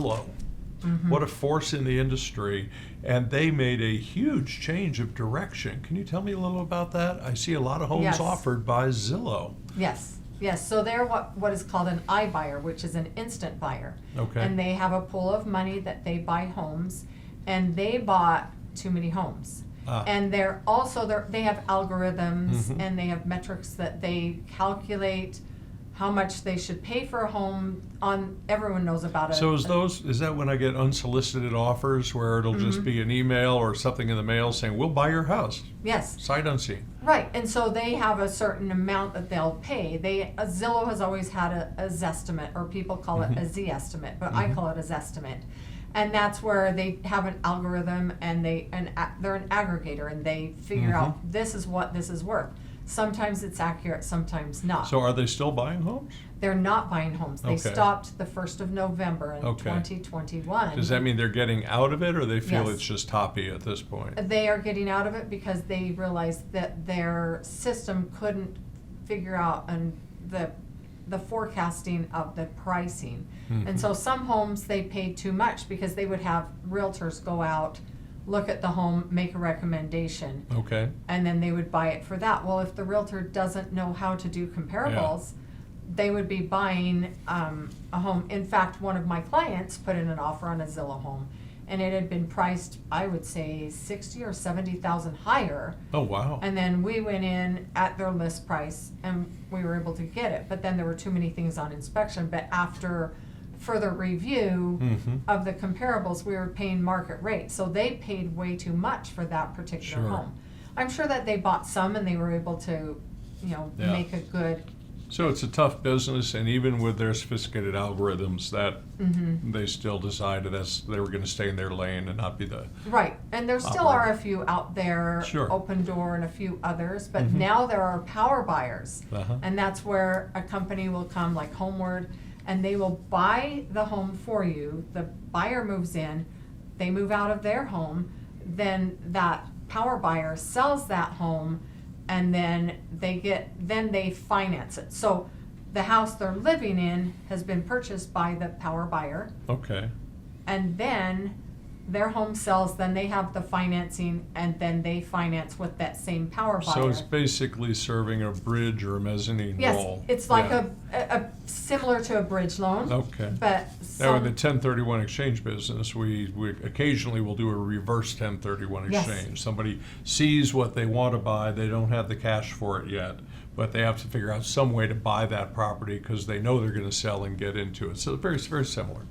Zillow. What a force in the industry. And they made a huge change of direction. Can you tell me a little about that? I see a lot of homes Yes. offered by Zillow. Yes. So they're what is called an iBuyer, which is an instant buyer. Okay. And they have a pool of money that they buy homes, and they bought too many homes. And they have algorithms and they have metrics that they calculate how much they should pay for a home on. Everyone knows about it. So is that when I get unsolicited offers where it'll just be an email or something in the mail saying, we'll buy your house? Yes. Sight unseen. Right, and so they have a certain amount that they'll pay. Zillow has always had a Zestimate, or people call it a Zestimate, but I call it a Zestimate. And that's where they have an algorithm, and they're an aggregator, and they figure out this is what this is worth. Sometimes it's accurate, sometimes not. So are they still buying homes? They're not buying homes. They Okay. stopped the 1st of November in Okay. 2021. Does that mean they're getting out of it, or they feel Yes. it's just toppy at this point? They are getting out of it because they realized that their system couldn't figure out the forecasting of the pricing. And so some homes they paid too much because they would have realtors go out, look at the home, make a recommendation, Okay. and then they would buy it for that. Well, if the realtor doesn't know how to do comparables, they would be buying a home. In fact, one of my clients put in an offer on a Zillow home, and it had been priced, I would say, 60 or 70,000 higher. Oh, wow. And then we went in at their list price, and we were able to get it. But then there were too many things on inspection. But after further review of the comparables, we were paying market rate. So they paid way too much for that particular Sure. home. I'm sure that they bought some and they were able to, Yeah. make a good. So it's a tough business, and even with their sophisticated algorithms, that they still decided they were going to stay in their lane and not be the. Right, and there still are a few out there, Sure. Open Door and a few others, but now there are power buyers. And that's where a company will come, like Homeward, and they will buy the home for you. The buyer moves in, they move out of their home, then that power buyer sells that home, and then they finance it. So the house they're living in has been purchased by the power buyer, Okay. and then their home sells, then they have the financing, and then they finance with that same power buyer. So it's basically serving a bridge or a mezzanine Yes, role. it's like Yeah. a similar to a bridge loan. Okay. But Now, in the some, 1031 exchange business, we occasionally will do a reverse 1031 Yes. exchange. Somebody sees what they want to buy, they don't have the cash for it yet, but they have to figure out some way to buy that property because they know they're going to sell and get into it. So very, very similar.